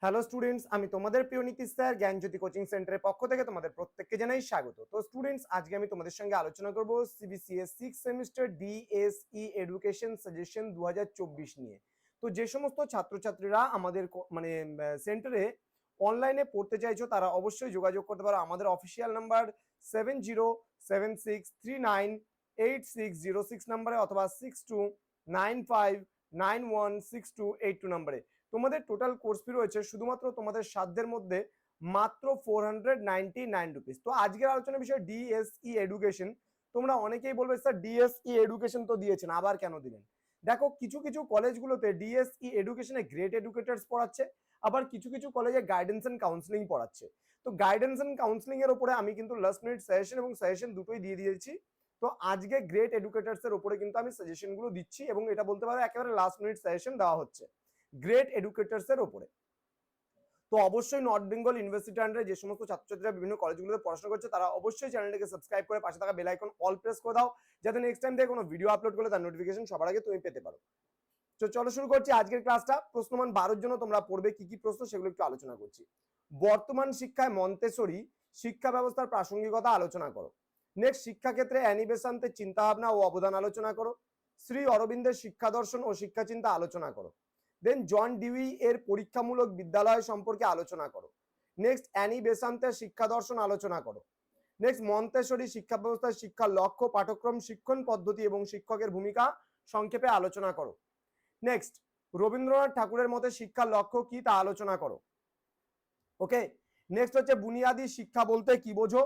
Hello students, আমি তোমাদের প্রিয় নীতিশ স্যার জ্ঞানজ্যোতি কোচিং সেন্টারের পক্ষ থেকে তোমাদের প্রত্যেককে জানাই স্বাগত। তো স্টুডেন্টস, আজকে আমি তোমাদের সঙ্গে আলোচনা করব CBCS 6 semester DSE education suggestion 2024 নিয়ে। তো যে সমস্ত ছাত্রছাত্রীরা আমাদের সেন্টারে অনলাইনে পড়তে চাইছো তারা অবশ্যই যোগাযোগ করতে পারো। আমাদের অফিসিয়াল নাম্বার 7076398606 নাম্বারে অথবা 6295916282 নাম্বারে। তোমাদের টোটাল কোর্স ফি রয়েছে শুধুমাত্র তোমাদের সাধ্যের মধ্যে মাত্র 499 রুপিস। তো আজকের আলোচনার বিষয় ডিএসই এডুকেশন। তোমরা অনেকেই বলবে স্যার ডিএসই এডুকেশন তো দিয়েছেন, আবার কেন দিলেন? দেখো, কিছু কিছু কলেজগুলোতে ডিএসই এডুকেশনে গ্রেট এডুকেটার্স পড়াচ্ছে, আবার কিছু কিছু কলেজে গাইডেন্স এন্ড কাউন্সিলিং পড়াচ্ছে। তো গাইডেন্স এন্ড কাউন্সিলিং এর উপরে আমি কিন্তু লাস্ট মিনিট সাজেশন এবং সাজেশন দুটোই দিয়ে দিয়েছি। তো আজকে গ্রেট এডুকেটার্স এর উপরে কিন্তু আমি সাজেশন গুলো দিচ্ছি এবং এটা বলতে পারো একেবারে লাস্ট মিনিট সাজেশন দেওয়া হচ্ছে গ্রেট এডুকেটার্স এর উপরে। তো অবশ্যই নর্থ বেঙ্গল ইউনিভার্সিটি আন্ডারে যে সমস্ত ছাত্রছাত্রীরা বিভিন্ন কলেজগুলোতে পড়াশোনা করছে তারা অবশ্যই চ্যানেলটাকে সাবস্ক্রাইব করে পাশে থাকা বেল আইকন অল প্রেস করে দাও, যাতে নেক্সট টাইম থেকে কোনো ভিডিও আপলোড করলে তার নোটিফিকেশন সবার আগে তুমি পেতে পারো। তো চলো শুরু করছি আজকের ক্লাসটা। প্রশ্নমান 12 জন্য তোমরা পড়বে কি কি প্রশ্ন সেগুলো একটু আলোচনা করছি। বর্তমান শিক্ষায় মন্তেসরি শিক্ষা ব্যবস্থার প্রাসঙ্গিকতা আলোচনা করো। নেক্সট, শিক্ষাক্ষেত্রে অ্যানি বেসান্তের চিন্তাভাবনা ও অবদান আলোচনা করো। শ্রী অরবিন্দের শিক্ষা দর্শন ও শিক্ষা চিন্তা আলোচনা করো। দেন জন ডিউই এর পরীক্ষামূলক বিদ্যালয় সম্পর্কে আলোচনা করো। নেক্সট, অ্যানি বেসান্তের শিক্ষা দর্শন আলোচনা করো। নেক্সট, মন্তেসরি শিক্ষা ব্যবস্থার শিক্ষার লক্ষ্য, পাঠ্যক্রম, শিক্ষণ পদ্ধতি এবং শিক্ষকের ভূমিকা সংক্ষেপে আলোচনা করো। নেক্সট, রবীন্দ্রনাথ ঠাকুরের মতে শিক্ষার লক্ষ্য কি তা আলোচনা করো। ওকে, নেক্সট হচ্ছে বুনিয়াদী শিক্ষা বলতে কি বোঝো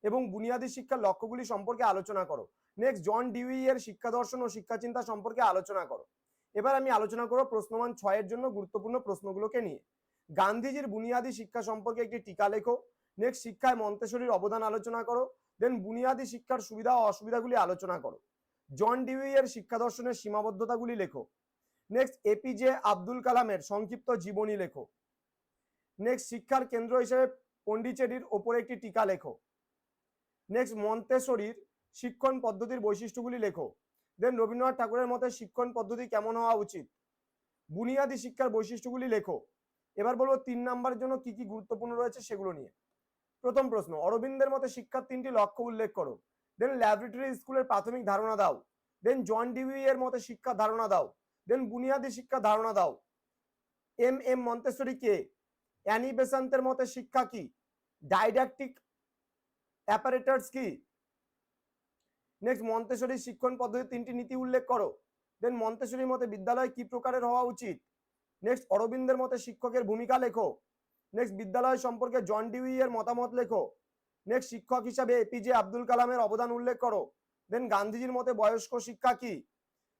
এবং বুনিয়াদী শিক্ষার লক্ষ্যগুলি সম্পর্কে আলোচনা করো। নেক্সট, জন ডিউই এর শিক্ষা দর্শন ও শিক্ষা চিন্তা সম্পর্কে আলোচনা করো। এবার আমি আলোচনা করব প্রশ্নমান 6 এর জন্য গুরুত্বপূর্ণ প্রশ্নগুলোকে নিয়ে। গান্ধীজির বুনিয়াদী শিক্ষা সম্পর্কে একটি টিকা লেখো। নেক্সট, শিক্ষায় মন্তেসরির অবদান আলোচনা করো। দেন বুনিয়াদী শিক্ষার সুবিধা ও অসুবিধাগুলি আলোচনা করো। জন ডিউই এর শিক্ষা দর্শনের সীমাবদ্ধতাগুলি লেখো। নেক্সট, এপিজে আব্দুল কালামের সংক্ষিপ্ত জীবনী লেখো। নেক্সট, শিক্ষার কেন্দ্র হিসেবে পন্ডিচেরির ওপরে একটি টিকা লেখো। নেক্সট, মন্তেসরির শিক্ষণ পদ্ধতির বৈশিষ্ট্যগুলি লেখো। দেন রবীন্দ্রনাথ ঠাকুরের মতে শিক্ষণ পদ্ধতি কেমন হওয়া উচিত। বুনিয়াদী শিক্ষার বৈশিষ্ট্যগুলি লেখো। এবার বলবো 3 নাম্বারের জন্য কি কি গুরুত্বপূর্ণ রয়েছে সেগুলো নিয়ে। প্রথম প্রশ্ন, অরবিন্দের মতে শিক্ষার 3টি লক্ষ্য উল্লেখ করো। দেন ল্যাবরেটরি স্কুলের প্রাথমিক ধারণা দাও। দেন জন ডিউই এর মতে শিক্ষার ধারণা দাও। দেন বুনিয়াদী শিক্ষার ধারণা দাও। এম এম মন্তেসরি কে? অ্যানি বেসান্তের মতে শিক্ষা কি? ডাইডাকটিক অ্যাপারেটার্স কি? নেক্সট, মন্তেসরি শিক্ষণ পদ্ধতির 3টি নীতি উল্লেখ করো। দেন মন্তেসরির মতে বিদ্যালয় কি প্রকারের হওয়া উচিত। নেক্সট, অরবিন্দের মতে শিক্ষকের ভূমিকা লেখো। নেক্সট, বিদ্যালয় সম্পর্কে জন ডিউই এর মতামত লেখো। নেক্সট, শিক্ষক হিসাবে এপিজে আব্দুল কালামের অবদান উল্লেখ করো। দেন গান্ধীজির মতে বয়স্ক শিক্ষা কি?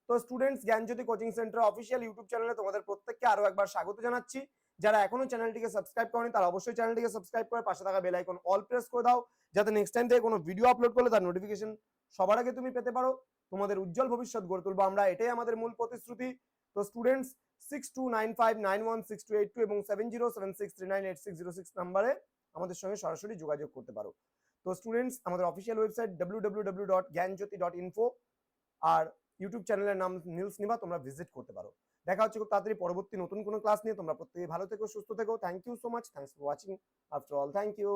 তো স্টুডেন্টস, জ্ঞানজ্যোতি কোচিং সেন্টার অফিসিয়াল ইউটিউব চ্যানেলে তোমাদের প্রত্যেককে আরো একবার স্বাগত জানাচ্ছি। যারা এখনো চ্যানেলটিকে সাবস্ক্রাইব করেনি তারা অবশ্যই চ্যানেলটিকে সাবস্ক্রাইব করে পাশে থাকা বেল আইকন অল প্রেস করে দাও, যাতে নেক্সট টাইম থেকে কোনো ভিডিও আপলোড করলে তার নোটিফিকেশন সবার আগে তুমি পেতে পারো। তোমাদের উজ্জ্বল ভবিষ্যৎ গড়ে তুলবো আমরা, এটাই আমাদের মূল প্রতিশ্রুতি। তো স্টুডেন্টস, 6295916282 এবং 7076398606 নাম্বারে আমাদের সঙ্গে সরাসরি যোগাযোগ করতে পারো। তো স্টুডেন্টস, আমাদের অফিসিয়াল ওয়েবসাইট www.gyanjyoti.info আর ইউটিউব চ্যানেলের নাম নীলস নিভা, তোমরা ভিজিট করতে পারো। দেখা হচ্ছে খুব তাড়াতাড়ি পরবর্তী নতুন কোনো ক্লাস নিয়ে। তোমরা প্রত্যেকে ভালো থেকো, সুস্থ থেকো। Thank you so much, thanks for watching after all, thank you.